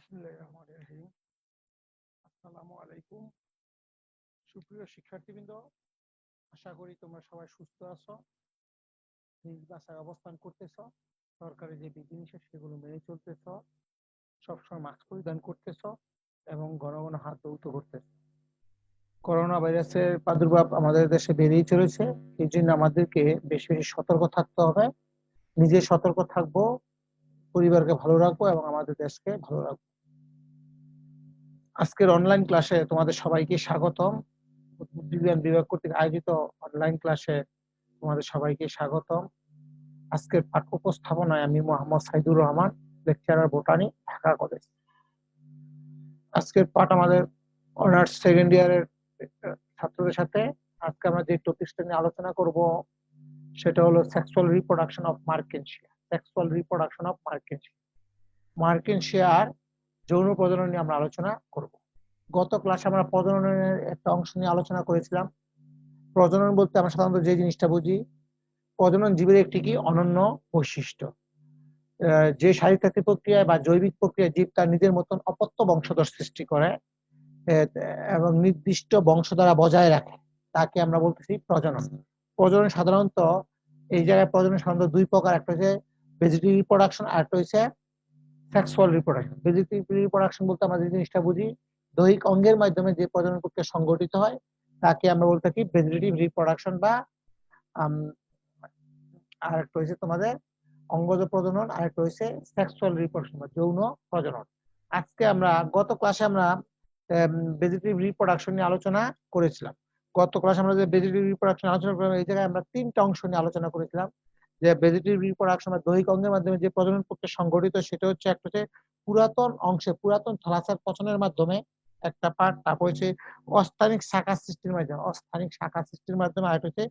বিসমিল্লাহির রহমানির রহিম। আসসালামু আলাইকুম। সুপ্রিয় শিক্ষার্থীবৃন্দ, আশা করি তোমরা সবাই সুস্থ আছো, নিজ বাসায় অবস্থান করতেছো, সরকারি যে বিধিনিষেধ সেগুলো মেনে চলতেছো, সবসময় মাস্ক পরিধান করতেছো এবং ঘন ঘন হাত ধৌত করতেছো। করোনা ভাইরাসের প্রাদুর্ভাব আমাদের দেশে বেড়েই চলেছে। এই জন্য আমাদেরকে বেশি বেশি সতর্ক থাকতে হবে। নিজে সতর্ক থাকবো, পরিবারকে ভালো রাখবো এবং আমাদের দেশকে ভালো রাখবো। আজকের অনলাইন ক্লাসে তোমাদের সবাইকে স্বাগতম। বিজ্ঞান বিভাগ কর্তৃক আয়োজিত অনলাইন ক্লাসে তোমাদের সবাইকে স্বাগতম। আজকের পাঠ উপস্থাপনায় আমি Mohammad Saidur Rahman, lecturer botany, Dhaka college. আজকের পাঠ আমাদের অনার্স সেকেন্ড ইয়ারের ছাত্রদের সাথে। আজকে আমরা যে টপিকটা নিয়ে আলোচনা করব সেটা হলো sexual reproduction of Marchantia. Sexual reproduction of Marchantia, মার্কেনশিয়ার যৌন প্রজনন নিয়ে আমরা আলোচনা করব। গত ক্লাসে আমরা প্রজননের একটা অংশ নিয়ে আলোচনা করেছিলাম। প্রজনন বলতে আমরা সাধারণত যে জিনিসটা বুঝি, প্রজনন জীবের একটি কি অনন্য বৈশিষ্ট্য। যে শারীরতাত্ত্বিক প্রক্রিয়ায় বা জৈবিক প্রক্রিয়ায় জীব তার নিজের মতন অপত্য বংশধর সৃষ্টি করে এবং নির্দিষ্ট বংশধারা বজায় রাখে, তাকে আমরা বলতেছি প্রজনন। প্রজনন সাধারণত এই জায়গায় প্রজনন সাধারণত দুই প্রকার, একটা হচ্ছে ভেজিটেটিভ রিপ্রোডাকশন আর একটা হচ্ছে সেক্সুয়াল রিপ্রোডাকশন। ভেজিটেটিভ রিপ্রোডাকশন বলতে আমরা যে জিনিসটা বুঝি, দৈহিক অঙ্গের মাধ্যমে যে প্রজনন প্রক্রিয়া সংঘটিত হয় তাকে আমরা বলতে কি ভেজিটেটিভ রিপ্রোডাকশন বা আর একটা হচ্ছে তোমাদের অঙ্গজ প্রজনন, আর একটা হচ্ছে সেক্সুয়াল রিপ্রোডাকশন বা যৌন প্রজনন। আজকে আমরা গত ক্লাসে আমরা ভেজিটেটিভ রিপ্রোডাকশন নিয়ে আলোচনা করেছিলাম। গত ক্লাসে আমরা যে ভেজিটেটিভ রিপ্রোডাকশন আলোচনা করলাম, এই জায়গায় আমরা তিনটা অংশ নিয়ে আলোচনা করেছিলাম। যে ভেজিটেটিভ রিপ্রোডাকশন বা দৈহিক অঙ্গের মাধ্যমে যে প্রজনন প্রক্রিয়া সংঘটিত, সেটা হচ্ছে একটা হচ্ছে পুরাতন অংশে পুরাতন থ্যালাসের পচনের মাধ্যমে একটা পার্ট, তারপর হচ্ছে অস্থানিক শাখা সৃষ্টির মাধ্যমে, অস্থানিক শাখা সৃষ্টির মাধ্যমে, আর হচ্ছে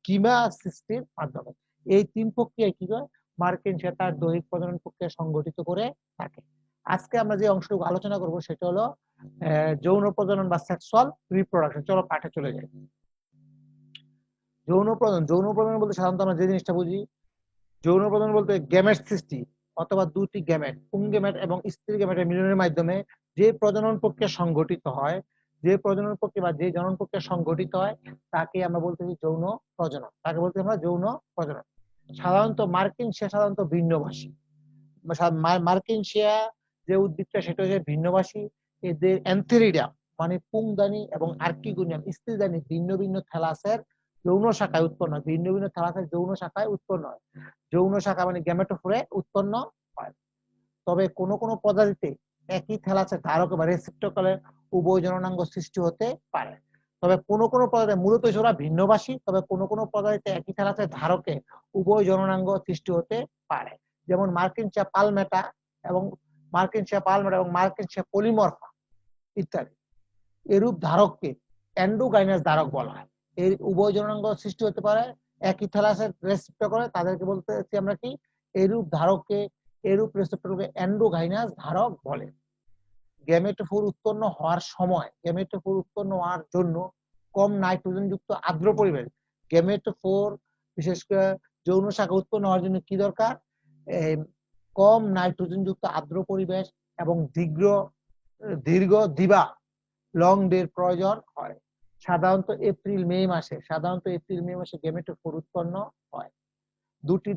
কিমা সৃষ্টির মাধ্যমে। এই তিন প্রক্রিয়ায় কি হয়, মার্কেনশিয়া তার দৈহিক প্রজনন প্রক্রিয়া সংঘটিত করে থাকে। আজকে আমরা যে অংশটুকু আলোচনা করব সেটা হলো যৌন প্রজনন বা সেক্সুয়াল রিপ্রোডাকশন। চলো পাঠে চলে যাই। যৌন প্রজনন, যৌন প্রজনন বলতে সাধারণত আমরা যে জিনিসটা বুঝি, যৌন প্রজনন বলতে গ্যামেট সৃষ্টি অথবা দুটি গ্যামেট, পুংগ্যামেট এবং স্ত্রী গ্যামেটের মিলনের মাধ্যমে যে প্রজনন প্রক্রিয়া সংঘটিত হয়, যে প্রজনন প্রক্রিয়া বা যে জনন প্রক্রিয়া সংঘটিত হয় তাকে আমরা বলতেছি যৌন প্রজনন। তাকে বলতে আমরা যৌন প্রজনন। সাধারণত মার্কিনশিয়া সাধারণত ভিন্নভাষী। মার্কিনশিয়া যে উদ্ভিদটা সেটা হচ্ছে ভিন্নভাষী। এদের অ্যান্থেরিডিয়াম মানে পুংদানি এবং আর্কিগোনিয়াম স্ত্রীদানি ভিন্ন ভিন্ন থ্যালাসের যৌন শাখায় উৎপন্ন হয়। ভিন্ন ভিন্ন থ্যালাসের যৌন শাখায় উৎপন্ন হয়। যৌন শাখা মানে গ্যামেটোফোরে উৎপন্ন হয়। তবে কোন কোন প্রজাতিতে একই থ্যালাসের ধারক বা রেসিপ্টকলে উভয় জননাঙ্গ সৃষ্টি হতে পারে। তবে কোন কোন প্রজাতি মূলত ওরা ভিন্নভাষী, তবে কোন কোন প্রজাতিতে একই থ্যালাসের ধারকে উভয় জননাঙ্গ সৃষ্টি হতে পারে। যেমন মার্কিনশিয়া পালমেটা এবং মার্কিনশিয়া পলিমরফা ইত্যাদি। এরূপ ধারককে এন্ডোগাইনাস ধারক বলা হয়। এর উভয় জননাঙ্গ সৃষ্টি হতে পারে একই থ্যালাসের রেসিপ্টকলে, তাদেরকে বলতেছি আমরা কি, এরূপ ধারককে, এরূপ রেসিপ্টরকে এন্ডোগাইনাস ধারক বলে। গ্যামেটোফোর উৎপন্ন হওয়ার সময়, গ্যামেটোফোর উৎপন্ন হওয়ার জন্য কম নাইট্রোজেন যুক্ত আর্দ্র পরিবেশ, গ্যামেটোফোর বিশেষ করে যৌন শাখা উৎপন্ন হওয়ার জন্য কি দরকার, কম নাইট্রোজেন যুক্ত আর্দ্র পরিবেশ এবং দীর্ঘ দিবা লং ডের প্রয়োজন হয়। সাধারণত এপ্রিল মে মাসে গ্যামেটোফোর উৎপন্ন হয়। দুটি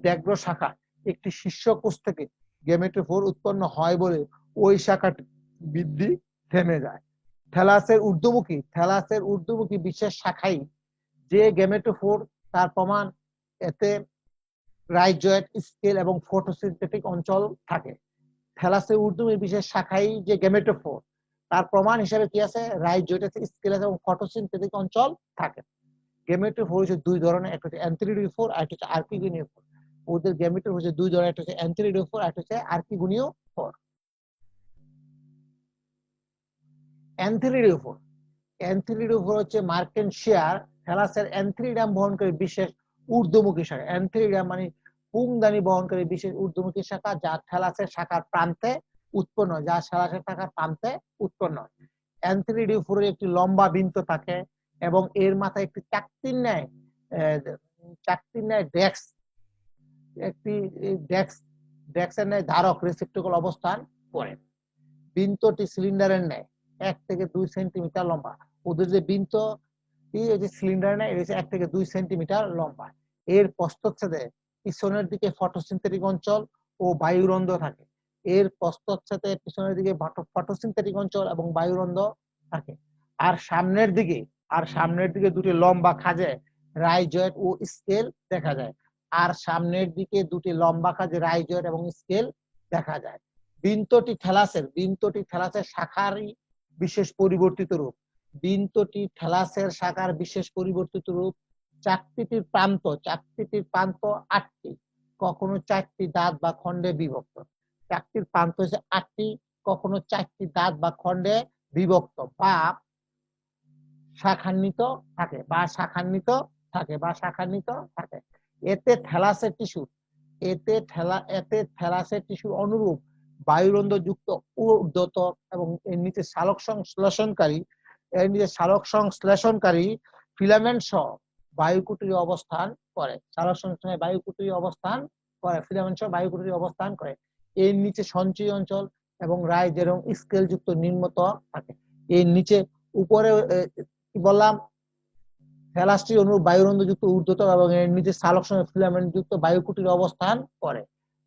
দ্যাগ্র শাখা একটি শীর্ষকোষ থেকে গ্যামেটোফোর উৎপন্ন হয় বলে ওই শাখাটি বৃদ্ধি থেমে যায়। থ্যালাসের ঊর্ধ্বমুখী বিশেষ শাখায় যে গ্যামেটোফোর, তার প্রমাণ এতে রাইজয়েড স্কেল এবং ফটোসিনথেটিক অঞ্চল থাকে। থ্যালাসের ঊর্ধ্বমুখী বিশেষ শাখায় যে গ্যামেটোফোর, তার প্রমাণ হিসেবে কি আছে, রাইজয়েড স্কেল এবং ফটোসিনথেটিক অঞ্চল থাকে। গ্যামেটোফোর হচ্ছে দুই ধরনের, একটা হচ্ছে অ্যান্থেরিডিওফোর আর একটা হচ্ছে আর্কিগোনিওফোর। ওদের গ্যামেটোফোর হচ্ছে দুই ধরনের, একটা হচ্ছে অ্যান্থেরিডিওফোর আর একটা হচ্ছে আর্কিগোনিওফোর। অ্যান্থেরিডিওফোর হচ্ছে মার্কেনশিয়ার থ্যালাসের অ্যান্থেরিডিয়াম বহনকারী বিশেষ ঊর্ধ্বমুখী শাখা। অ্যান্থেরিডিয়াম মানে পুংদানি বহনকারী বিশেষ ঊর্ধ্বমুখী শাখা, যা থ্যালাসের শাখার প্রান্তে উৎপন্ন হয়, অ্যান্থেরিডিওফোরের একটি লম্বা বৃন্ত থাকে এবং এর মাথায় একটি চাকতির ন্যায় ডেস্ক ড্যাক্সের ন্যায় ধারক রেসিপ্টিকল অবস্থান করে। বৃন্তটি সিলিন্ডারের ন্যায় 1 থেকে 2 সেন্টিমিটার লম্বা। ওদের যে বৃন্ত এই যে সিলিন্ডার ন্যায়, এটা 1 থেকে 2 সেন্টিমিটার লম্বা। এর প্রস্থচ্ছেদে পিছনের দিকে ফটোসিনথেটিক অঞ্চল ও বায়ুরন্ধ্র থাকে। এর প্রস্থচ্ছেদে পিছনের দিকে ফটোসিনথেটিক অঞ্চল এবং বায়ুরন্ধ্র থাকে। আর সামনের দিকে দুটি লম্বা খাঁজে রাইজয়েড ও স্কেল দেখা যায়। আর সামনের দিকে দুটি লম্বা খাঁজে রাইজয়েড এবং স্কেল দেখা যায়। বৃন্তটি থ্যালাসের শাখারই বিশেষ পরিবর্তিত রূপ। বৃন্তটি থ্যালাসের শাখার বিশেষ পরিবর্তিত রূপ। চাকতিটির প্রান্ত 8টি, কখনো 4টি দাঁত বা খণ্ডে বিভক্ত। চাকতির প্রান্ত হচ্ছে 8টি, কখনো 4টি দাঁত বা খণ্ডে বিভক্ত বা শাখান্বিত থাকে। এতে থ্যালাসের টিস্যু অনুরূপ বায়ুরন্ধ্র যুক্ত ঊর্ধ্বতক এবং এর নিচে সালোক সংশ্লেষণকারী ফিলামেন্ট সহ বায়ুকুটির অবস্থান করে। এর নিচে সঞ্চয়ী অঞ্চল এবং রাইজ এবং স্কেল যুক্ত নিম্নতক থাকে। এর নিচে উপরে কি বললাম, থ্যালাসটি অনুরূপ বায়ুরন্ধ্র যুক্ত ঊর্ধ্বতক এবং এর নিচে সালোক ফিলামেন্ট যুক্ত বায়ুকুটির অবস্থান করে।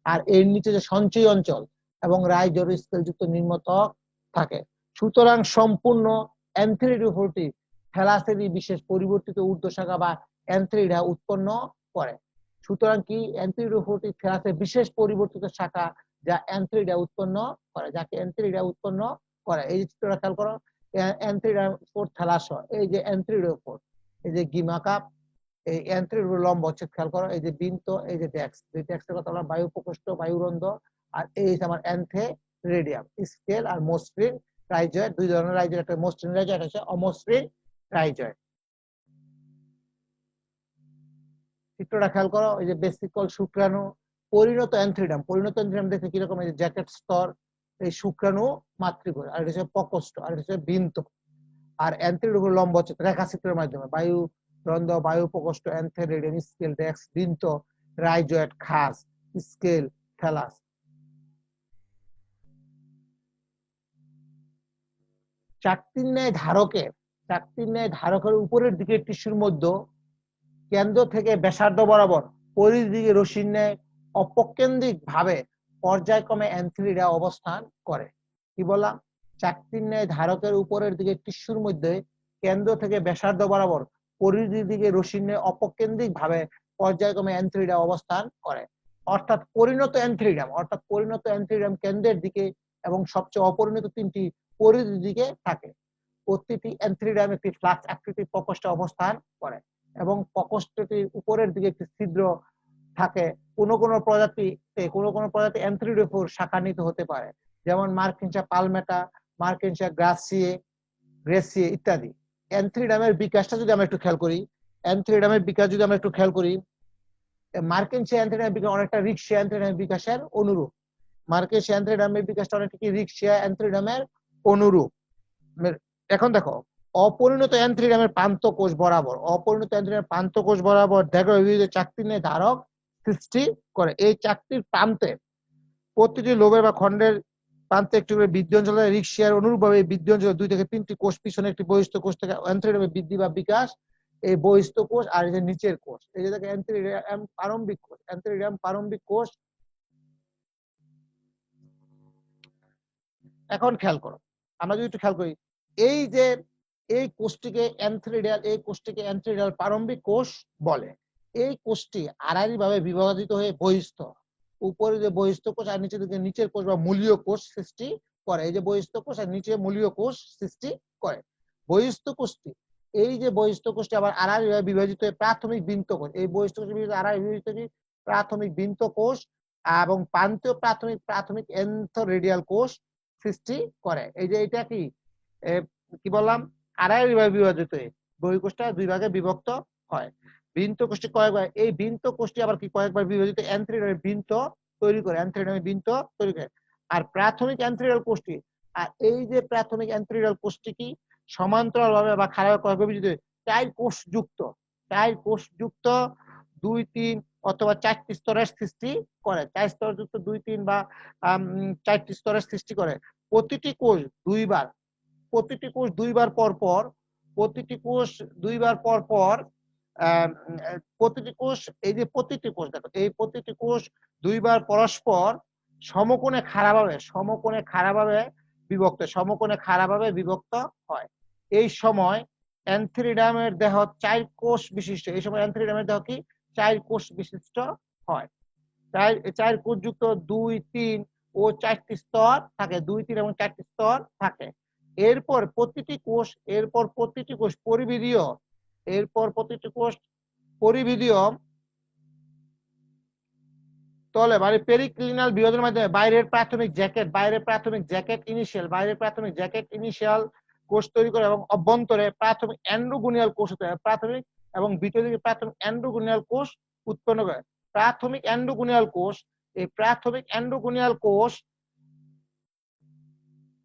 আর এর নিচে যে সঞ্চয়ী অঞ্চল এবং রাইজ ও স্কেল যুক্ত নিম্নতক থাকে। সুতরাং সম্পূর্ণ অ্যান্থেরিডোফোরটি থ্যালাসেরই বিশেষ পরিবর্তিত ঊর্ধ্ব শাখা বা অ্যান্থেরিডা উৎপন্ন করে। সুতরাং কি অ্যান্থেরিডোফোরটি থ্যালাসের বিশেষ পরিবর্তিত শাখা যা অ্যান্থেরিডা উৎপন্ন করে, এই যে চিত্রটা খেয়াল করো, অ্যান্থেরিডোফোর থ্যালাস, এই যে অ্যান্থেরিডোফোর, এই যে গিমাকাপ, এই অ্যান্থেরিডোর লম্ব হচ্ছে খেয়াল করো, এই যে বৃন্ত, এই যে ড্যাক্স, ড্যাক্সের কথা বলা বায়ু প্রকোষ্ঠ, বায়ুরন্ধ্র, আর এই আমার অ্যান্থেরিডিয়াম, স্কেল আর মসৃণ রাইজয়েড। দুই ধরনের রাইজয়েড, একটা মসৃণ রাইজয়েড, একটা অমসৃণ রাইজয়েড। চিত্রটা খেয়াল করো, এই যে বেসিকল শুক্রাণু, পরিণত অ্যান্থেরিডিয়াম দেখে কিরকম, এই যে জ্যাকেট স্তর, এই শুক্রাণু মাতৃকোষ, আর এটা হচ্ছে প্রকোষ্ঠ, আর এটা হচ্ছে বৃন্ত। আর অ্যান্থেরিডিয়াম লম্ব হচ্ছে রেখাচিত্রের মাধ্যমে বায়ু রন্ধ্র, বায়ু প্রকোষ্ঠ, অ্যান্থেরিডিয়াম, স্কেল, ড্যাক্স, বৃন্ত, রাইজয়েড, খাস, স্কেল, থ্যালাস। চাকতির ন্যায় ধারকের উপরের দিকে টিস্যুর মধ্যে কেন্দ্র থেকে ব্যাসার্ধ বরাবর পরিধির দিকে রশ্মির ন্যায় অপকেন্দ্রিক ভাবে পর্যায়ক্রমে অ্যান্থেরিডা অবস্থান করে। কি বললাম? চাকতির ন্যায় ধারকের উপরের দিকে টিস্যুর মধ্যে কেন্দ্র থেকে ব্যাসার্ধ বরাবর পরিধির দিকে রশ্মির ন্যায় অপকেন্দ্রিক ভাবে পর্যায়ক্রমে অ্যান্থেরিডা অবস্থান করে। অর্থাৎ পরিণত অ্যান্থেরিডিয়াম কেন্দ্রের দিকে এবং সবচেয়ে অপরিণত 3টি পরিধির দিকে থাকে। প্রতিটি অ্যান্থেরিডিয়াম একটি ফ্লাক্স আকৃতির প্রকোষ্ঠে অবস্থান করে এবং প্রকোষ্ঠটির উপরের দিকে একটি ছিদ্র থাকে। কোন কোন প্রজাতি অ্যান্থেরিডোফোর শাখান্বিত হতে পারে, যেমন মার্কিনসা পালমেটা, মার্কিনসা গ্রেসিয়ে ইত্যাদি। অ্যান্থেরিডিয়ামের বিকাশটা যদি আমরা একটু খেয়াল করি, মার্কিনসা অ্যান্থেরিডিয়ামের বিকাশ অনেকটা রিক্সিয়া অ্যান্থেরিডিয়ামের বিকাশের অনুরূপ। মার্কিনসা অ্যান্থেরিডিয়ামের বিকাশটা অনেকটা কি রিক্সিয়া অ্যান্থেরিডিয়ামের অনুরূপ। এখন দেখো, অপরিণত অ্যান্থেরিডিয়ামের প্রান্তকোষ বরাবর চাকতির ন্যায় ধারক সৃষ্টি করে। এই চাকতির প্রান্তে প্রতিটি লোবের বা খণ্ডের প্রান্তে একটি করে বৃদ্ধি অঞ্চল, রিক্সিয়ার অনুরূপভাবে এই বৃদ্ধি অঞ্চলে 2 থেকে 3টি কোষ, পিছনে একটি বহিস্থ কোষ থেকে অ্যান্থেরিডিয়ামের বৃদ্ধি বা বিকাশ। এই বহিস্থ কোষ আর এই যে নিচের কোষ, এই যে দেখো অ্যান্থেরিডিয়াম প্রারম্ভিক কোষ। এখন খেয়াল করো, আমরা যদি একটু খেয়াল করি, এই যে এই কোষটিকে অ্যান্থেরিডিয়াল প্রারম্ভিক কোষ বলে। এই কোষটি আড়াআড়ি ভাবে বিভাজিত হয়ে বহিস্থ, উপরে যে বহিস্থ কোষ আর নিচের কোষ বা মূলীয় কোষ সৃষ্টি করে। এই যে বহিস্থ কোষ আর নিচে মূলীয় কোষ সৃষ্টি করে। বহিস্থ কোষটি আবার আড়াআড়ি ভাবে বিভাজিত হয়ে প্রাথমিক বৃন্ত কোষ, এই বহিস্থ কোষ আড়াআড়ি বিভাজিত হয়ে প্রাথমিক বৃন্ত কোষ এবং প্রান্তীয় প্রাথমিক অ্যান্থেরিডিয়াল কোষ সৃষ্টি করে। এই যে এটা কি বললাম, আড়াআড়ি ভাবে বিভাজিত হয়ে বহিঃকোষটা 2 ভাগে বিভক্ত হয়। বৃন্ত কোষটি কয়েকবার, এই বৃন্ত কোষটি আবার কি কয়েকবার বিভাজিত অ্যান্থেরিডিয়ামের বৃন্ত তৈরি করে, আর প্রাথমিক অ্যান্থেরিডিয়াল কোষটি, আর এই যে প্রাথমিক অ্যান্থেরিডিয়াল কোষটি কি সমান্তরাল ভাবে বা খাড়াভাবে কয়েকবার বিভাজিত 4 কোষ যুক্ত 2, 3 অথবা 4টি স্তরের সৃষ্টি করে। 4 স্তরযুক্ত 2, 3 বা 4টি স্তরের সৃষ্টি করে। প্রতিটি কোষ দুইবার পর পর প্রতিটি কোষ দুইবার পর পর প্রতিটি কোষ, এই যে প্রতিটি কোষ দেখো, এই প্রতিটি কোষ দুইবার পরস্পর সমকোণে খাড়াভাবে বিভক্ত হয়। এই সময় অ্যান্থিরিডামের দেহ 4 কোষ বিশিষ্ট। এই সময় অ্যান্থিরিডামের দেহ কি 4 কোষ বিশিষ্ট হয়। 4 কোষযুক্ত 2, 3 ও 4টি স্তর থাকে। 2, 3 এবং 4টি স্তর থাকে। এরপর প্রতিটি কোষ পরিবিদীয় তলে মানে পেরিক্লিনাল বিভাজনের মাধ্যমে বাইরের প্রাথমিক জ্যাকেট ইনিশিয়াল কোষ তৈরি করে এবং অভ্যন্তরে প্রাথমিক এন্ডোগোনিয়াল কোষ প্রাথমিক এবং ভিতরে প্রাথমিক এন্ডোগোনিয়াল কোষ উৎপন্ন করে। প্রাথমিক এন্ডোগোনিয়াল কোষ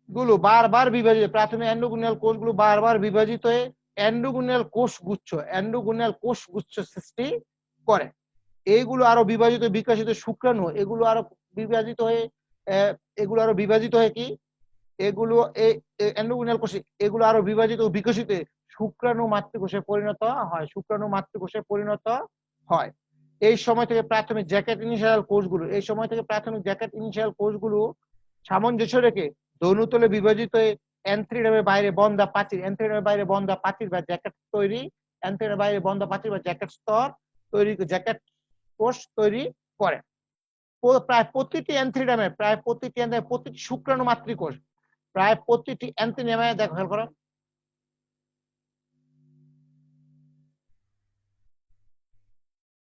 গুলো বারবার বিভাজিত, প্রাথমিক এন্ডোগোনিয়াল কোষগুলো বারবার বিভাজিত হয়ে এন্ডোগোনিয়াল কোষগুচ্ছ সৃষ্টি করে। এইগুলো আরো বিকশিত শুক্রাণু এগুলো আরো বিভাজিত হয়ে কি এগুলো এন্ডোগোনিয়াল কোষ এগুলো আরো বিকশিত শুক্রাণু মাতৃকোষে পরিণত হয়। এই সময় থেকে প্রাথমিক জ্যাকেট ইনিশিয়াল কোষগুলো সামঞ্জস্য রেখে যৌনতলে বিভাজিত হয়ে অ্যান্থিরিডামের বাইরে বন্ধা প্রাচীর বা জ্যাকেট স্তর জ্যাকেট কোষ তৈরি করে। প্রায় প্রতিটি শুক্রাণু মাতৃকোষ দেখো খেয়াল করো,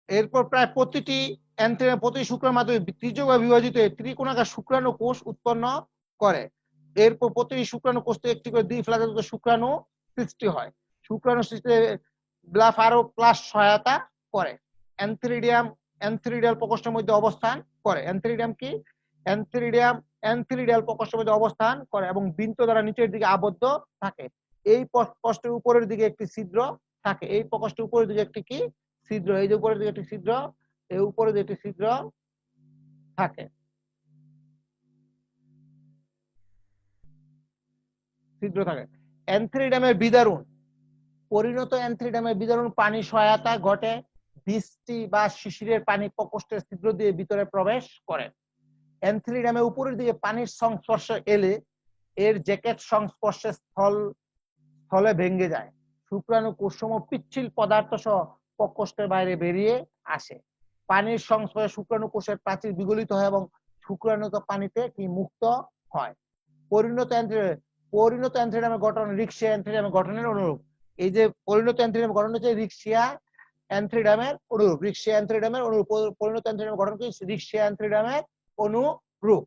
এরপর প্রায় প্রতিটি শুক্রাণু মাধ্যমে ত্রিজ্যভাবে বিভাজিত হয়ে ত্রিকোণাকার শুক্রাণু কোষ উৎপন্ন করে। এরপর প্রতিটি শুক্রাণু কোষ থেকে একটি করে দ্বিফ্লাজাযুক্ত শুক্রাণু সৃষ্টি হয়। শুক্রাণু সৃষ্টিতে ব্লাফারোপ্লাস্ট সহায়তা করে। অ্যান্থিরিডিয়াল প্রকোষ্ঠের মধ্যে অবস্থান করে। অ্যান্থিরিডিয়াল প্রকোষ্ঠের মধ্যে অবস্থান করে এবং বৃন্ত দ্বারা নিচের দিকে আবদ্ধ থাকে। এই প্রকোষ্ঠের উপরের দিকে একটি ছিদ্র থাকে। এই প্রকোষ্ঠের উপরের দিকে একটি কি ছিদ্র, এই যে উপরের দিকে একটি ছিদ্র, এই উপরে যে একটি ছিদ্র থাকে। অ্যান্থিরিডামের বিদারণ, পরিণত অ্যান্থিরিডামের বিদারণ পানি সহায়তা ঘটে। বৃষ্টি বা শিশিরের পানি প্রকোষ্ঠের ছিদ্র দিয়ে ভিতরে প্রবেশ করে। অ্যান্থিরিডামের উপরের দিকে পানির সংস্পর্শে এলে এর জ্যাকেট সংস্পর্শে স্থলে ভেঙে যায়। শুক্রাণু কোষসমূহ পিচ্ছিল পদার্থ সহ প্রকোষ্ঠের বাইরে বেরিয়ে আসে। পানির সংস্পর্শে শুক্রাণু কোষের প্রাচীর বিগলিত হয় এবং শুক্রাণু পানিতে কি মুক্ত হয়। পরিণত অ্যান্থিরিডামের গঠন রিক্সিয়া অ্যান্থিরিডামের গঠনের অনুরূপ। এই যে পরিণত অ্যান্থিরিডামের গঠন হচ্ছে রিক্সিয়া অ্যান্থিরিডামের অনুরূপ। পরিণত অ্যান্থিরিডামের গঠন কি রিক্সিয়া অ্যান্থিরিডামের অনুরূপ।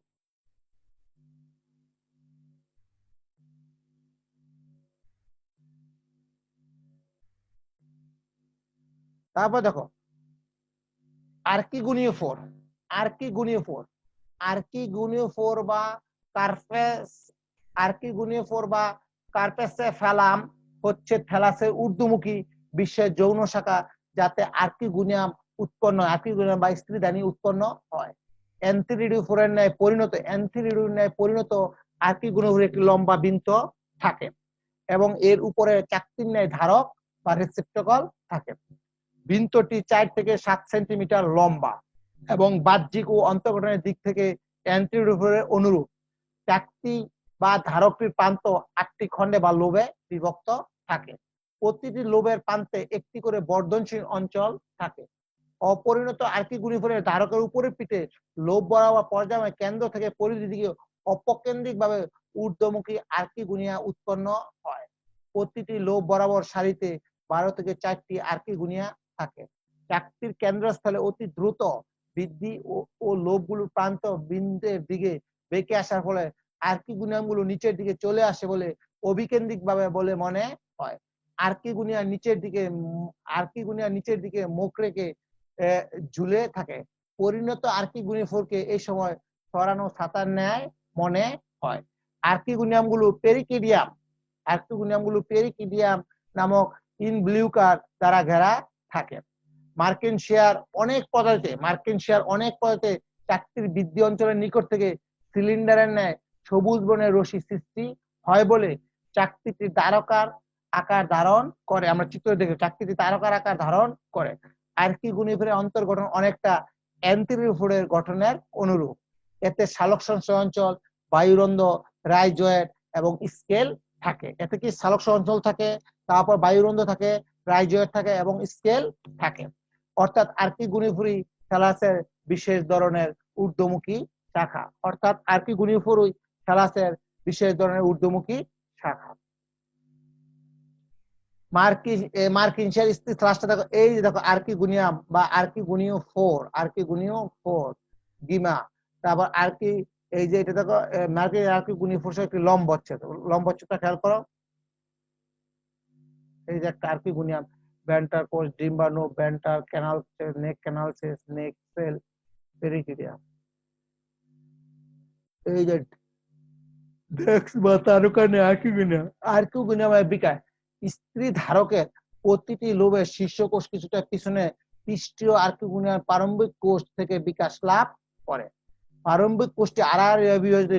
তারপর দেখো আর্কিগোনিওফোর বা কার্পেসেফালাম হচ্ছে থ্যালাসের ঊর্ধ্বমুখী বিশ্বের যৌন শাখা, যাতে আর্কিগোনিয়াম বা স্ত্রীদানি উৎপন্ন হয়। অ্যান্থিরিডিওফোরের ন্যায় পরিণত আর্কিগোনিওফোরে একটি লম্বা বৃন্ত থাকে এবং এর উপরে চাকতির ন্যায় ধারক বা রিসেপ্টকল থাকে। বৃন্তটি 4 থেকে 7 সেন্টিমিটার লম্বা এবং বাহ্যিক ও অন্তর্গঠনের দিক থেকে অ্যান্থিরিডিওফোরের অনুরূপ। চাকতি বা ধারকটির প্রান্ত 8টি খণ্ডে বা লোবে বিভক্ত থাকে। প্রতিটি লোবের প্রান্তে একটি করে বর্ধনশীল অঞ্চল থাকে। অপরিণত আর্কিগোনিওফোরের ধারকের উপরের পিঠে লোব বরাবর পর্যায়ক্রমে কেন্দ্র থেকে পরিধির দিকে অপকেন্দ্রিক ভাবে ঊর্ধ্বমুখী আর্কিগোনিয়া উৎপন্ন হয়। প্রতিটি লোব বরাবর সারিতে 12 থেকে 4টি আর্কিগোনিয়া থাকে। চাকতির কেন্দ্রস্থলে অতি দ্রুত বৃদ্ধি ও লোবগুলোর প্রান্ত বিন্দুর দিকে বেঁকে আসার ফলে আর্কিগোনিয়ামগুলো নিচের দিকে চলে আসে বলে অভিকেন্দ্রিক ভাবে বলে মনে হয়। আর্কিগোনিয়া নিচের দিকে মুখ রেখে ঝুলে থাকে। পরিণত আর্কিগোনিওফোরকে এই সময় ছড়ানো ছাতার ন্যায় মনে হয়। আর্কিগোনিয়ামগুলো পেরিকিডিয়াম নামক ইনভলিউকার দ্বারা ঘেরা থাকে। মার্কিন শেয়ার অনেক পদার্থে চাকতির বৃদ্ধি অঞ্চলের নিকট থেকে সিলিন্ডারের ন্যায় সবুজ বনের রশ্মি সৃষ্টি হয় বলে চাকতিটি তারকার আকার ধারণ করে। আমরা চিত্র দেখি চাকতিটি তারকার আকার ধারণ করে। আর্কিগোনিফেরার অন্তর্গঠন অনেকটা অ্যান্থেরিডিওফোরের গঠনের অনুরূপ। এতে সালোক সংশ্রয় অঞ্চল, বায়ুরন্ধ্র, রাইজয়েড এবং স্কেল থাকে। এতে কি সালোক অঞ্চল থাকে, তারপর বায়ুরন্ধ্র থাকে, রাইজয়েড থাকে এবং স্কেল থাকে। অর্থাৎ আর্কিগোনিফেরি থ্যালাসের বিশেষ ধরনের ঊর্ধ্বমুখী শাখা। অর্থাৎ আর্কিগোনিফেরি থ্যালাসের বিশেষ ধরনের ঊর্ধ্বমুখী শাখা। মার্কিন শেয়ার স্থির থ্রাস্টার দেখো, এই যে দেখো আর্কিগোনিয়াম বা আর্কিগোনিও 4 গিমা। তারপর এই যে এটা দেখো মার্কিন আর্কিগোনিও 4 একটি লম্বচ্ছেদটা খেয়াল করো। এই যে একটা আর্কিগোনিয়াম, ভেন্টার কোষ, ডিম্বাণু, ভেন্টার ক্যানাল, নেক ক্যানাল, নেক সেল, পেরিকিডিয়াম। এই যে ডেক্স বা তারকানে আর্কিগোনিয়ামের বিকাশ। স্ত্রী ধারকের প্রতিটি লোবের শীর্ষকোষ কিছুটা পিছনে পৃষ্ঠীয় আর্কিগোনিয়াম প্রারম্ভিক কোষ থেকে বিকাশ লাভ করে। প্রারম্ভিক কোষটি আড়াআড়ি বিভাজিত,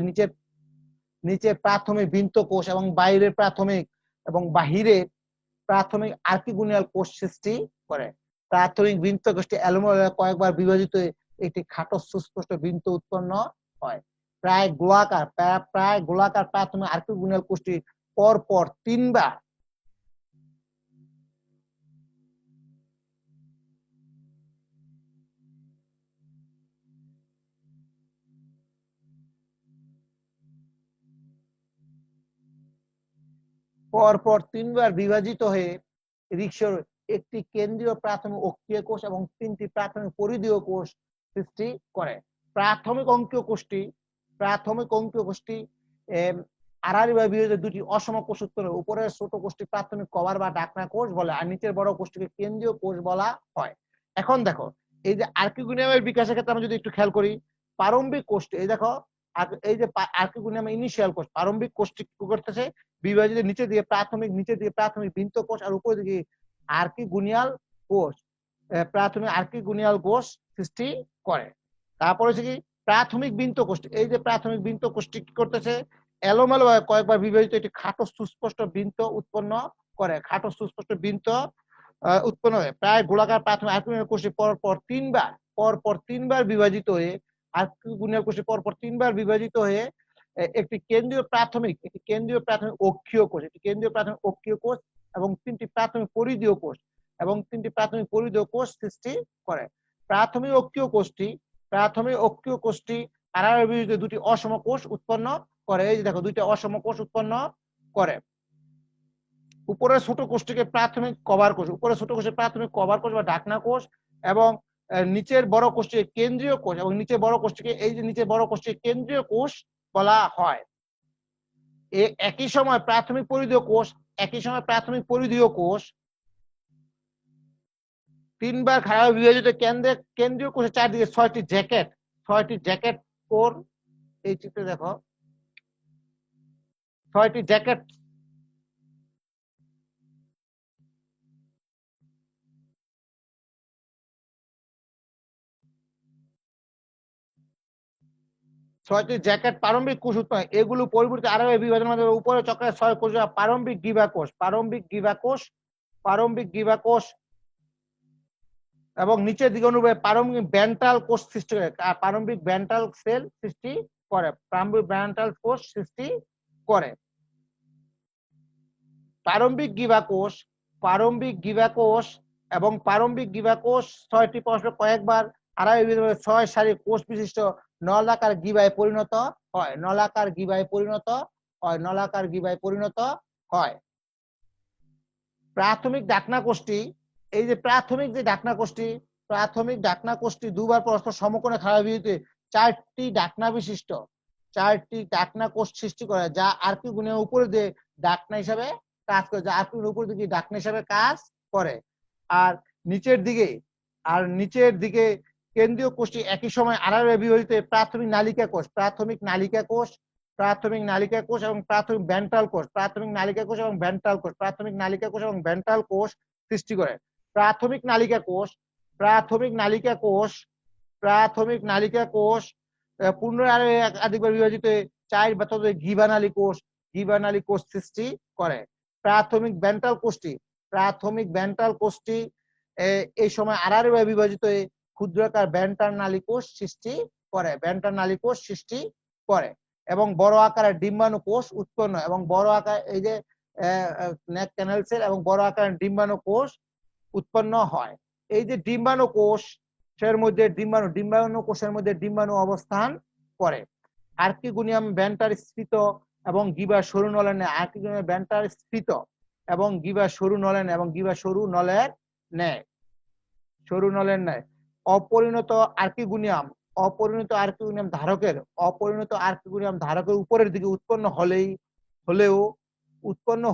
নিচে প্রাথমিক বৃন্ত কোষ এবং বাহিরে প্রাথমিক আর্কিগোনিয়াল কোষ সৃষ্টি করে। প্রাথমিক বৃন্ত কোষটি অ্যালুমিনিয়াম কয়েকবার বিভাজিত হয়ে একটি খাটো সুস্পষ্ট বৃন্ত উৎপন্ন হয়। প্রায় গোলাকার প্রাথমিক আর্কিগোনিয়াল কোষটি পরপর তিনবার বিভাজিত হয়ে রিক্সর একটি কেন্দ্রীয় প্রাথমিক অক্ষীয় কোষ এবং 3টি প্রাথমিক পরিধীয় কোষ সৃষ্টি করে। প্রাথমিক অঙ্কীয় কোষটি আড়াআড়িভাবে বিভাজিত 2টি অসম কোষ উৎপন্ন। উপরের ছোট কোষটি প্রাথমিক কভার বা ডাকনা কোষ বলে, আর নিচের বড় কোষটিকে কেন্দ্রীয় কোষ বলা হয়। এখন দেখো এই যে আর্কিগোনিয়ামের বিকাশের ক্ষেত্রে আমরা যদি একটু খেয়াল করি, প্রারম্ভিক কোষটি এই দেখো, এই যে আর্কিগোনিয়াম ইনিশিয়াল কোষ, প্রারম্ভিক কোষটি কি করতেছে, বিভাজিত নিচে দিয়ে প্রাথমিক বৃন্ত কোষ আর উপর দিকে আর্কিগোনিয়াল কোষ, প্রাথমিক আর্কিগোনিয়াল কোষ সৃষ্টি করে। তারপরে হচ্ছে কি প্রাথমিক বৃন্ত কোষটি, এই যে প্রাথমিক বৃন্ত কোষটি কি করতেছে, এলোমেলো কয়েকবার বিভাজিত একটি খাটো সুস্পষ্ট বৃন্ত উৎপন্ন করে। প্রায় গোলাকার প্রাথমিক আর্কিগোনিয়াল কোষটি পরপর তিনবার বিভাজিত হয়ে আর্কিগোনিয়াল কোষটি পরপর তিনবার বিভাজিত হয়ে একটি কেন্দ্রীয় প্রাথমিক অক্ষীয় কোষ এবং 3টি প্রাথমিক পরিধীয় কোষ সৃষ্টি করে। প্রাথমিক অক্ষীয় কোষটি আড়াআড়ি বিভাজিত 2টি অসম কোষ উৎপন্ন করে। এই যে দেখো 2টা অসম কোষ উৎপন্ন করে। উপরের ছোট কোষটিকে প্রাথমিক কভার কোষ বা ঢাকনা কোষ এবং নিচের বড় কোষটিকে কেন্দ্রীয় কোষ এবং নিচের বড় কোষটিকে কেন্দ্রীয় কোষ বলা হয়। একই সময় প্রাথমিক পরিধীয় কোষ তিনবার খাড়া বিভাজিত কেন্দ্রীয় কোষের চারদিকে 6টি জ্যাকেট কোর, এই চিত্রে দেখো 6টি জ্যাকেট প্রারম্ভিক কোষ উৎপন্ন। এগুলো পরিবর্তিত আড়াআড়ি বিভাজনের মাধ্যমে উপরে চক্রের 6 কোষ প্রারম্ভিক গিভা কোষ এবং নিচের দিকে অনুযায়ী প্রারম্ভিক ভেন্ট্রাল কোষ সৃষ্টি করে। প্রারম্ভিক ভেন্ট্রাল সেল সৃষ্টি করে। প্রারম্ভিক গিভা কোষ 6টি পরস্পর কয়েকবার আড়াআড়ি বিভাজিত 6 সারি কোষ বিশিষ্ট নলাকার গিভায় পরিণত হয়। প্রাথমিক ডাকনা কোষটি, এই যে প্রাথমিক ডাকনা কোষটি দুবার পরস্পর সমকোণে খাড়া বিভাজিত 4টি ডাকনা কোষ সৃষ্টি করে, যা আর্কিগোনিয়ামের উপরে দিয়ে ডাকনা হিসাবে কাজ করে। আর নিচের দিকে কেন্দ্রীয় কোষটি একই সময় আড়াআড়ি বিভাজিত প্রাথমিক নালিকা কোষ এবং প্রাথমিক ভেন্ট্রাল কোষ সৃষ্টি করে। প্রাথমিক নালিকা কোষ প্রাথমিক নালিকা কোষ, প্রাথমিক নালিকা কোষ পুনরায় আরো একাধিকবার বিভাজিত হয়ে 4 বা ততোধিক গিবানালী কোষ, গিবানালী কোষ সৃষ্টি করে। প্রাথমিক ভেন্ট্রাল কোষটি, প্রাথমিক ভেন্ট্রাল কোষটি এই সময় আড়াআড়ি ভাবে বিভাজিত হয়ে ক্ষুদ্রাকার ভেন্ট্রাল নালী কোষ সৃষ্টি করে, ভেন্ট্রাল নালী কোষ সৃষ্টি করে এবং বড় আকারের ডিম্বাণু কোষ উৎপন্ন, এবং বড় আকার এই যে নেক ক্যানাল সেল এবং বড় আকারের ডিম্বাণু কোষ উৎপন্ন হয়। এই যে ডিম্বাণু কোষের মধ্যে ডিম্বাণু কোষের মধ্যে ডিম্বাণু অবস্থান করে। আর্কিগোনিয়াম ভেন্ট্রাল স্ফীত এবং গিবা সরু নলের ন্যায়, আর্কিগোনিয়াম ভেন্ট্রাল স্ফীত এবং গিবা সরু নলের ন্যায়, এবং গিবা সরু নলের ন্যায়, সরু নলের ন্যায়। অপরিণত আর্কিগোনিয়াম, অপরিণত আর্কিগোনিয়াম ধারকের, অপরিণত আর্কিগোনিয়াম ধারকের উপরের দিকে উৎপন্ন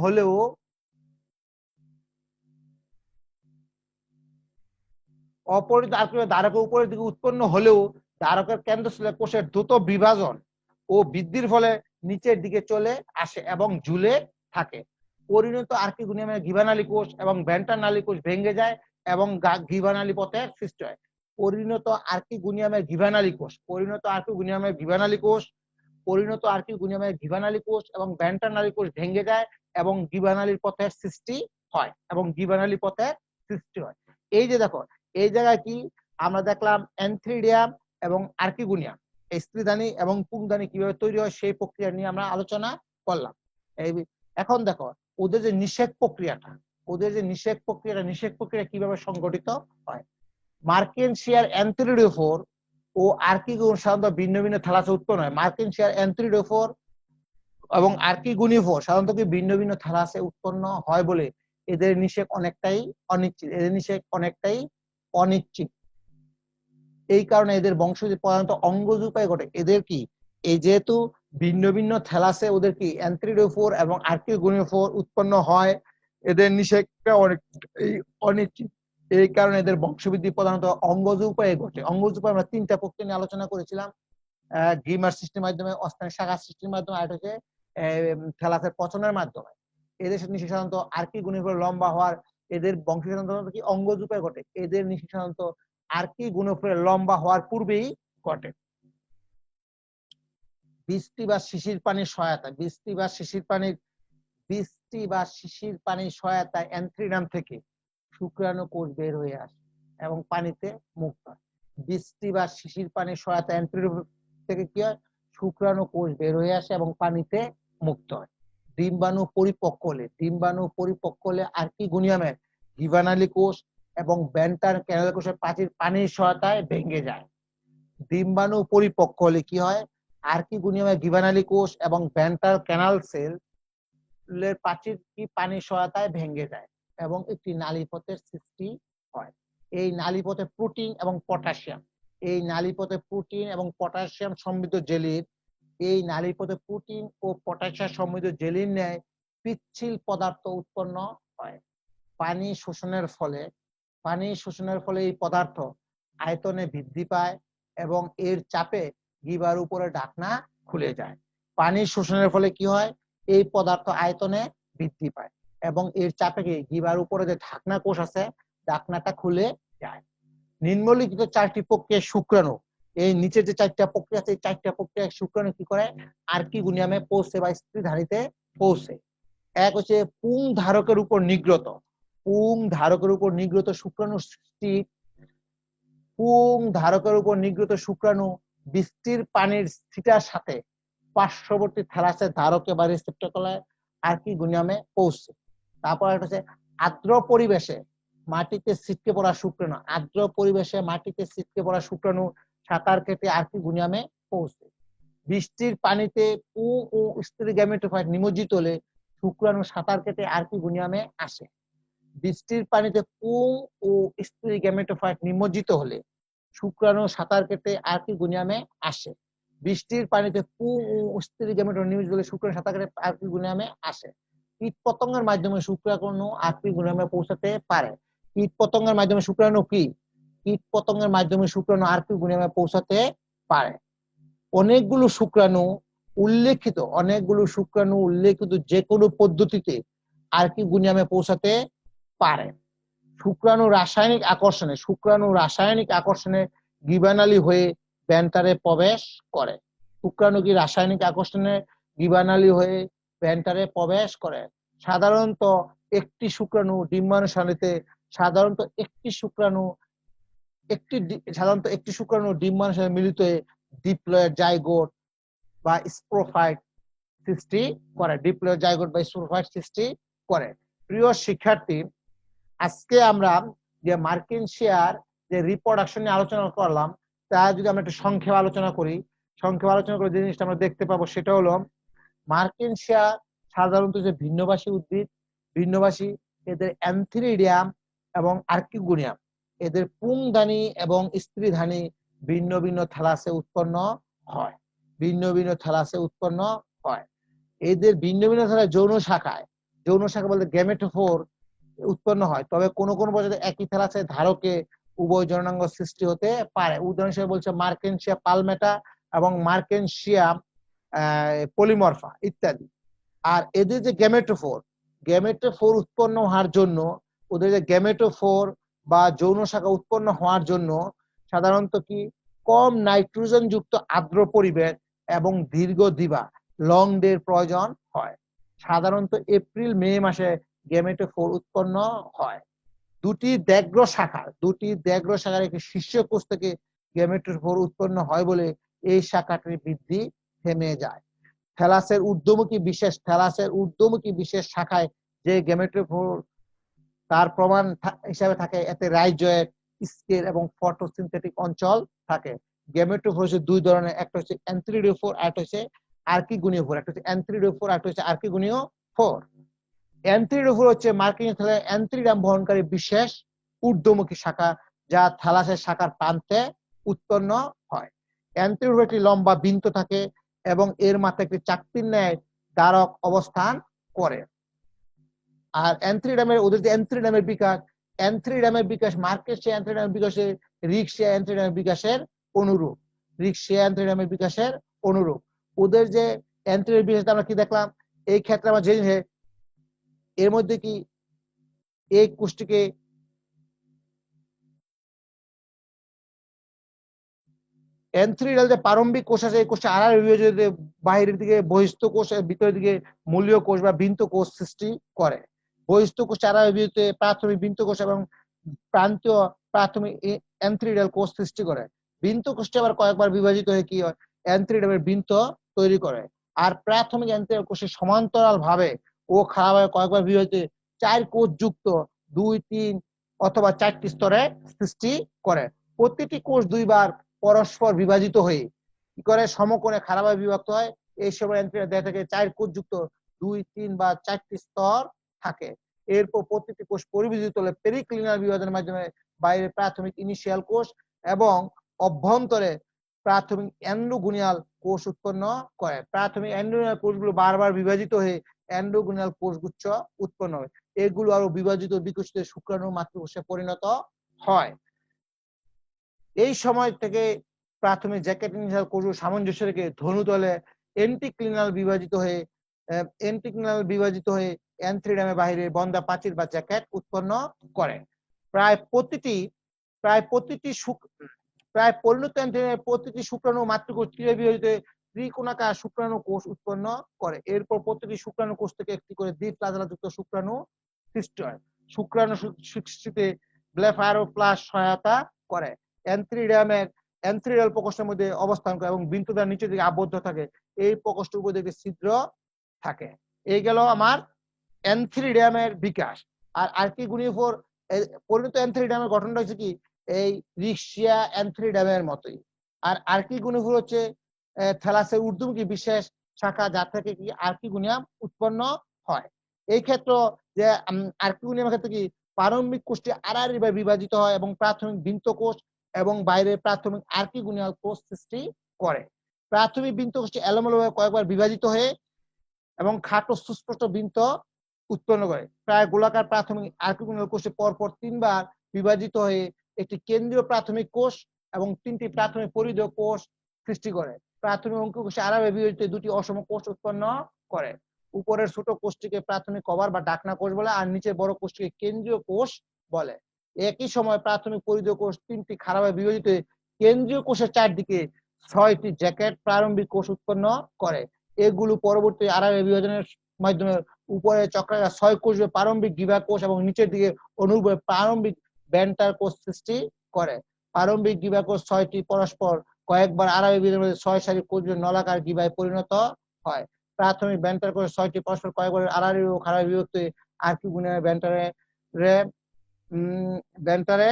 হলেও অপরিণত আর্কিগোনিয়াম ধারকের উপরের দিকে উৎপন্ন হলেও ধারকের কেন্দ্রস্থলে কোষের দ্রুত বিভাজন ও বৃদ্ধির ফলে নিচের দিকে চলে আসে এবং ঝুলে থাকে। পরিণত আর্কিগোনিয়ামের গিবানালী কোষ এবং ভেন্ট্রাল নালী কোষ ভেঙে যায় এবং গিবানালী পথের সৃষ্টি হয়। পরিণত আর্কিগোনিয়ামের গিবানালী কোষ, পরিণত আর্কিগোনিয়ামের গিবানালী কোষ, পরিণত আর্কিগোনিয়ামের গিবানালী কোষ এবং ভেন্ট্রাল নালী কোষ ভেঙে যায় এবং গিবানালীর পথের সৃষ্টি হয়, এবং গিবানালী পথের সৃষ্টি হয়। এই যে দেখো, এই জায়গায় কি আমরা দেখলাম অ্যান্থ্রিডিয়াম এবং আর্কিগোনিয়াম, এই স্ত্রীধানী এবং পুংধানী কিভাবে তৈরি হয় সেই প্রক্রিয়া নিয়ে আমরা আলোচনা করলাম। এখন দেখো ওদের যে নিষেক প্রক্রিয়াটা, ওদের যে নিষেক প্রক্রিয়া কিভাবে সংগঠিত হয়। মার্কেনশিয়ার অ্যান্থ্রিডিওফোর ও আর্কিগোন সাধারণত ভিন্ন ভিন্ন থ্যালাসে উৎপন্ন হয়। মার্কেনশিয়ার অ্যান্থ্রিডিওফোর এবং আর্কিগোনিফোর সাধারণত ভিন্ন ভিন্ন থ্যালাসে উৎপন্ন হয় বলে এদের নিষেক অনেকটাই অনিশ্চিত, এদের নিষেক অনেকটাই অনিশ্চিত। এই কারণে এদের বংশবৃদ্ধি প্রধানত অঙ্গজ উপায়ে ঘটে। এদের কি এই যেহেতু ভিন্ন ভিন্ন থ্যালাসে ওদের কি অ্যান্থ্রিডিওফোর এবং আর্কিগোনিফোর উৎপন্ন হয়, এদের নিষেকটা অনেকটাই অনিশ্চিত। এই কারণে এদের বংশবৃদ্ধি প্রধানত অঙ্গজ উপায়ে ঘটে। অঙ্গজ উপায়ে আমরা 3টা প্রক্রিয়া নিয়ে আলোচনা করেছিলাম, গিমার সৃষ্টির মাধ্যমে, অস্থানিক শাখা সৃষ্টির মাধ্যমে, আর হচ্ছে থ্যালাসের পচনের মাধ্যমে। এদের নিষেক সাধারণত আর্কিগোনিফোর লম্বা হওয়ার, এদের বংশ সাধারণত কি অঙ্গজ উপায়ে ঘটে। এদের নিষেক সাধারণত আর্কিগোনিফোরের লম্বা হওয়ার পূর্বেই ঘটে। বৃষ্টি বা শিশির পানির সহায়তা, বৃষ্টি বা শিশির পানির সহায়তায় অ্যান্থ্রিডিয়াম থেকে শুক্রাণু কোষ বের হয়ে আসে এবং পানিতে মুক্ত হয়। বৃষ্টি বা শিশির পানির সহায়তায় অ্যান্থ্রিডিয়াম থেকে কি হয়, শুক্রাণু কোষ বের হয়ে আসে এবং পানিতে মুক্ত হয়। ডিম্বাণু পরিপক্ক হলে আর্কিগোনিয়ামের গিবানালী কোষ এবং ভেন্ট্রাল ক্যানাল কোষের প্রাচীর পানির সহায়তায় ভেঙে যায়। ডিম্বাণু পরিপক্ক হলে কি হয়, আর্কিগোনিয়ামের গিবানালী কোষ এবং ভেন্ট্রাল ক্যানাল সেলের প্রাচীর কি পানির সহায়তায় ভেঙে যায় এবং একটি নালীপথের সৃষ্টি হয়। এই নালীপথে প্রোটিন এবং পটাশিয়াম, এই নালীপথে প্রোটিন এবং পটাশিয়াম সমৃদ্ধ জেলির, এই নালীপথে প্রোটিন ও পটাশিয়াম সমৃদ্ধ জেলির ন্যায় পিচ্ছিল পদার্থ উৎপন্ন হয়। পানি শোষণের ফলে এই পদার্থ আয়তনে বৃদ্ধি পায় এবং এর চাপে গিবার উপরে ঢাকনা খুলে যায়। পানি শোষণের ফলে কি হয়, এই পদার্থ আয়তনে বৃদ্ধি পায় এবং এর চাপে গিবার উপরে যে ঢাকনা কোষ আছে, ঢাকনাটা খুলে যায়। নিম্নলিখিত 4টি প্রক্রিয়া শুক্রাণু, এই নিচের যে 4টা প্রক্রিয়া আছে, এই 4টা প্রক্রিয়া শুক্রাণু কি করে, আর্কিগোনিয়ামে পৌঁছে বা স্ত্রীধানীতে পৌঁছে। এক হচ্ছে পুং ধারকের উপর নিগ্রত শুক্রাণু সৃষ্টি। পুং ধারকের উপর নিগ্রত শুক্রাণু বৃষ্টির পানির ছিটার সাথে পার্শ্ববর্তী থ্যালাসের ধারকে বা রিসেপ্টরকলে আর্কিগোনিয়ামে পৌঁছে। তারপর একটা হচ্ছে আর্দ্র পরিবেশে মাটিতে ছিটকে পড়া শুক্রাণু সাঁতার কেটে আর্কিগোনিয়ামে পৌঁছে। বৃষ্টির পানিতে পুং ও স্ত্রী গ্যামেটোফাইট নিমজ্জিত হলে শুক্রাণু সাঁতার কেটে আর্কিগোনিয়ামে আসে। বৃষ্টির পানিতে পুং ও স্ত্রী গ্যামেটোফাইট নিমজ্জিত হলে শুক্রাণু সাঁতার কেটে আর্কিগোনিয়ামে আসে। বৃষ্টির পানিতে পুং ও স্ত্রী গ্যামেটোফাইট নিমজ্জিত হলে শুক্রাণু সাঁতার কেটে আর্কিগোনিয়ামে আসে। কীট পতঙ্গের মাধ্যমে শুক্রাণু আর্কিগোনিয়ামে পৌঁছাতে পারে। কীট পতঙ্গের মাধ্যমে শুক্রাণু আর্কিগোনিয়ামে পৌঁছাতে পারে। অনেকগুলো শুক্রাণু উল্লেখিত যে কোনো পদ্ধতিতে আর্কিগোনিয়ামে পৌঁছাতে পারে। শুক্রাণু রাসায়নিক আকর্ষণে গিবানালি হয়ে ভ্যান্টারে প্রবেশ করে। শুক্রাণু কি রাসায়নিক আকর্ষণে গিবানালি হয়ে ভ্যান্টারে প্রবেশ করে। সাধারণত একটি শুক্রাণু ডিম্বাণুসারীতে সাধারণত একটি শুক্রাণু ডিম্বাণুসারে মিলিত হয়ে ডিপ্লয়েড জাইগোট বা স্পোরোফাইট সৃষ্টি করে। ডিপ্লয়েড জাইগোট বা স্পোরোফাইট সৃষ্টি করে। প্রিয় শিক্ষার্থী, আজকে আমরা যে মার্কিনশিয়ার যে রিপ্রোডাকশন নিয়ে আলোচনা করলাম, তা যদি আমরা একটু সংক্ষেপে আলোচনা করি, যে জিনিসটা আমরা দেখতে পাবো সেটা হলো মার্কিনশিয়া সাধারণত যে ভিন্নভাষী এদের অ্যান্থিরিডিয়াম এবং আর্কিগোনিয়াম, এদের পুংদানি এবং স্ত্রীধানী ভিন্ন ভিন্ন থ্যালাসে উৎপন্ন হয়। এদের ভিন্ন ভিন্ন যৌন শাখায় বলতে গ্যামেটোফোর উৎপন্ন হয়। তবে কোন কোন প্রজাতি একই থ্যালাসের ধারকে উভয় জননাঙ্গ সৃষ্টি হতে পারে। উদাহরণ হিসেবে বলছে মার্কেনশিয়া পালমেটা এবং মার্কেনশিয়া পলিমরফা ইত্যাদি। আর এদের যে গ্যামেটোফোর উৎপন্ন হওয়ার জন্য, ওদের যে গ্যামেটোফোর বা যৌন শাখা উৎপন্ন হওয়ার জন্য সাধারণত কি কম নাইট্রোজেন যুক্ত আর্দ্র পরিবেশ এবং দীর্ঘ দিবা লং ডের প্রয়োজন হয়। সাধারণত এপ্রিল মে মাসে গ্যামেটোফোর উৎপন্ন হয়। দুটি দ্যাগ্র শাখার একটি শীর্ষ কোষ থেকে গ্যামেটোফোর উৎপন্ন হয় বলে এই শাখাটির বৃদ্ধি থেমে যায়। থ্যালাসের ঊর্ধ্বমুখী বিশেষ শাখায় যে গ্যামেটোফোর তার প্রমাণ হিসাবে থাকে, এতে রাইজয়েড, স্কেল এবং ফটোসিনথেটিক অঞ্চল থাকে। গ্যামেটোফোর হচ্ছে দুই ধরনের, একটা হচ্ছে অ্যান্থ্রিডিওফোর, একটা হচ্ছে আর্কিগোনিওফোর। অ্যান্থ্রিডিওফোর হচ্ছে মার্কিনশিয়া অ্যান্থ্রিডিয়াম বহনকারী বিশেষ ঊর্ধ্বমুখী শাখা, যা থ্যালাসের শাখার প্রান্তে উৎপন্ন হয়। অ্যান্থ্রিডিওফোর একটি লম্বা বৃন্ত থাকে এবং এর মাথায় একটি চাকতির ন্যায় দ্বারক অবস্থান করে। আর ওদের যে অ্যান্থ্রিডিয়ামের বিকাশ মার্কেনশিয়া অ্যান্থ্রিডিয়ামের বিকাশে রিকশিয়া অ্যান্থ্রিডিয়ামের বিকাশের অনুরূপ। ওদের যে অ্যান্থ্রিডিয়ামের বিকাশ আমরা কি দেখলাম এই ক্ষেত্রে, আমরা যে এর মধ্যে কি এই কোষটিকে অ্যান্থ্রিডিয়াল যে প্রারম্ভিক কোষ আছে, এই কোষটা আড়াআড়ি বিভাজিত, বাহিরের দিকে বহিস্থ কোষ, ভিতরের দিকে মূলীয় কোষ বা বৃন্ত কোষ সৃষ্টি করে। বহিস্থ কোষ আড়াআড়ি বিভাজিত প্রাথমিক বৃন্ত কোষ এবং প্রান্তীয় প্রাথমিক অ্যান্থ্রিডিয়াল কোষ সৃষ্টি করে। বৃন্ত কোষটি আবার কয়েকবার বিভাজিত হয়ে কি হয়, অ্যান্থ্রিডিয়ামের বৃন্ত তৈরি করে। আর প্রাথমিক অ্যান্থ্রিডিয়াল কোষের সমান্তরাল ভাবে ও খারাপ কয়েকবার বিভাজিত 4 কোষ যুক্ত 2, 3 অথবা 4টি স্তরে সৃষ্টি করে। প্রতিটি কোষ 2 বার পরস্পর বিভাজিত হয়ে কি করে সমকোণে খারাপভাবে বিভক্ত হয়। এই সময় অ্যান্থ্রিডিয়াম দেখা থাকে 4 কোষ যুক্ত 2, 3 বা 4টি স্তর থাকে। এরপর প্রতিটি কোষ পরিবেজিত হলে পেরিক্লিনাল বিভাজনের মাধ্যমে বাইরে প্রাথমিক ইনিশিয়াল কোষ এবং অভ্যন্তরে প্রাথমিক এন্ডোগোনিয়াল কোষ উৎপন্ন করে। প্রাথমিক এন্ডোগোনিয়াল কোষগুলো বারবার বিভাজিত হয়ে এন্ডোগোনিয়াল কোষগুচ্ছ উৎপন্ন হয়। এগুলো আরো বিভাজিত বিকশিত শুক্রাণু মাতৃকোষে পরিণত হয়। এই সময় থেকে প্রাথমিক জ্যাকেট ইনিশিয়াল কোষগুলো সামঞ্জস্য রেখে ধনুতলে এন্টিক্লিনাল বিভাজিত হয়ে অ্যান্থ্রিডিয়ামের বাইরে বন্ধা প্রাচীর বা জ্যাকেট উৎপন্ন করে। প্রায় পরিণত অ্যান্থ্রিডিয়ামের প্রতিটি শুক্রাণু মাতৃকোষ বিভাজিত ত্রিকোণাকার শুক্রাণু কোষ উৎপন্ন করে। এরপর প্রতিটি শুক্রাণু কোষ থেকে একটি করে দ্বি-ফ্ল্যাজেলা যুক্ত শুক্রাণু সৃষ্টি হয়। শুক্রাণু সৃষ্টিতে ব্লেফারোপ্লাস্ট সহায়তা করে। অ্যান্থ্রিডিয়াল প্রকোষ্ঠের মধ্যে অবস্থান করে এবং বৃন্তদ্বার নিচের দিকে আবদ্ধ থাকে। এই প্রকোষ্ঠ উপর দিকে ছিদ্র থাকে। এই গেল আমার অ্যান্থ্রিডিয়ামের বিকাশ। আর আর্কিগোনিওফোর পরিণত অ্যান্থ্রিডিয়ামের গঠনটা হচ্ছে কি এই রিকশিয়া অ্যান্থ্রিডিয়ামের মতোই। আর আর্কিগোনিওফোর হচ্ছে থ্যালাসের ঊর্ধ্বমুখী বিশেষ শাখা, যা থেকে কি আর্কিগোনিয়াম উৎপন্ন হয়। এই ক্ষেত্রে যে আর্কিগোনিয়ামের ক্ষেত্রে কি প্রারম্ভিক কোষটি আড়াআড়ি ভাবে বিভাজিত হয় এবং প্রাথমিক বৃন্ত কোষ এবং বাইরে প্রাথমিক আর্কিগোনিয়াল কোষ সৃষ্টি করে। প্রাথমিক বৃন্ত কোষটি এলোমেলোভাবে কয়েকবার বিভাজিত হয়ে এবং খাটো সুস্পষ্ট বৃন্ত উৎপন্ন করে। প্রায় গোলাকার প্রাথমিক আর্কিগোনিয়াল কোষে পরপর 3 বার বিভাজিত হয়ে একটি কেন্দ্রীয় প্রাথমিক কোষ এবং 3টি প্রাথমিক পরিধেয় কোষ সৃষ্টি করে। প্রাথমিক অঙ্কুরকোষে আড়াআড়ি বিভাজিত 2টি অসম কোষ উৎপন্ন করে। উপরের ছোট কোষটিকে প্রাথমিক কভার বা ঢাকনা কোষ বলে, আর নিচের বড় কোষটিকে কেন্দ্রীয় কোষ বলে। একই সময় প্রাথমিক পরিধীয় কোষ 3টি খাড়াভাবে বিভাজিত হয়ে কেন্দ্রীয় কোষের চারদিকে 6টি জ্যাকেট প্রারম্ভিক কোষ উৎপন্ন করে। এগুলো পরবর্তী আড়াআড়ি বিভাজনের মাধ্যমে উপরে চক্রাকার 6 কোষ প্রারম্ভিক গিভা কোষ এবং নিচের দিকে অনুরূপে প্রারম্ভিক ব্যান্টার কোষ সৃষ্টি করে। প্রারম্ভিক গিভা কোষ 6টি পরস্পর কয়েকবার আড়াআড়ি বিভাজনের 6 সারি কোষ নলাকার গিভায় পরিণত হয়। প্রাথমিক ব্যান্টার কোষ 6টি পরস্পর কয়েকবার আড়াআড়ি ও খাড়াভাবে বিভক্ত আর্কিগুনিয়া ব্যান্টারে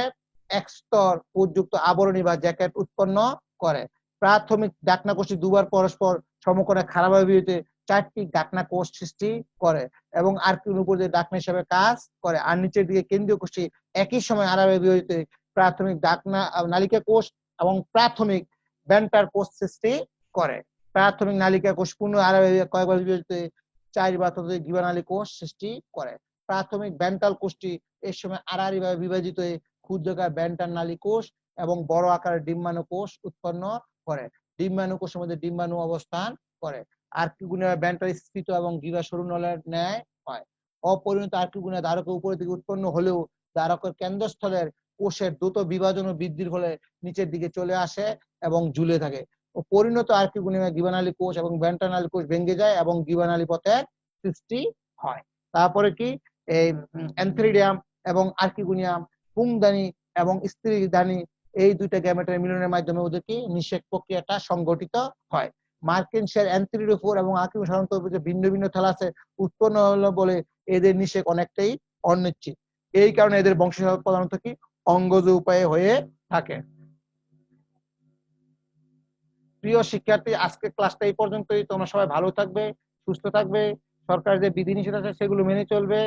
এক স্তর কোষযুক্ত আবরণী বা জ্যাকেট উৎপন্ন করে। প্রাথমিক ডাকনা কোষটি দুবার পরস্পর সমকোণে খাড়াভাবে বিভক্ত 4টি ডাকনা কোষ সৃষ্টি করে এবং আর্কির উপর দিয়ে ডাকনা হিসেবে কাজ করে। আর নিচের দিকে কেন্দ্রীয় কোষটি একই সময় আড়াআড়ি বিভক্ত প্রাথমিক ডাকনা নালিকা কোষ এবং প্রাথমিক ব্যান্টার কোষ সৃষ্টি করে। প্রাথমিক নালিকা কোষ পূর্ণ আড়াআড়ি কয়েকবার বিভক্ত 4 বা ততোধিক গিবানালী কোষ সৃষ্টি করে। প্রাথমিক ব্যান্টাল কোষটি এর সময় আড়াআড়ি ভাবে বিভাজিত হয়ে ক্ষুদ্রাকার ব্যান্টার নালী কোষ এবং বড় আকারের ডিম্বাণু কোষ উৎপন্ন করে। ডিম্বাণু কোষের মধ্যে ডিম্বাণু অবস্থান করে। আর্কিগুনিয়া ব্যান্টার স্ফীত এবং গিভা সরু নলের ন্যায় হয়। অপরিণত আর্কিগুনিয়া ধারকের উপরের দিকে উৎপন্ন হলেও ধারকের কেন্দ্রস্থলের কোষের দ্রুত বিভাজন ও বৃদ্ধির ফলে নিচের দিকে চলে আসে এবং ঝুলে থাকে। ও পরিণত আর্কিগুনিয়া গিবানালী কোষ এবং ব্যান্টানালী কোষ ভেঙে যায় এবং গিবানালী পথের সৃষ্টি হয়। তারপরে কি এই অ্যান্থেরিডিয়াম এবং আর্কিগুনিয়াম পুংদানি এবং স্ত্রীদানি এই দুইটা গ্যামেটের মিলনের মাধ্যমে ওদের কি নিষেক প্রক্রিয়াটা সংগঠিত হয়। মার্কিনসের অ্যান্থেরিডোফোর এবং আর্কিগুনিয়া সাধারণত ভিন্ন ভিন্ন থ্যালাসে উৎপন্ন হলো বলে এদের নিষেক অনেকটাই অনিশ্চিত। এই কারণে এদের বংশাবলী প্রধানত কি অঙ্গজ উপায়ে হয়ে থাকে। প্রিয় শিক্ষার্থী, আজকে ক্লাসটা এই পর্যন্তই। তোমরা সবাই ভালো থাকবে, সুস্থ থাকবে, সরকার যে বিধিনিষেধ আছে সেগুলো মেনে চলবে।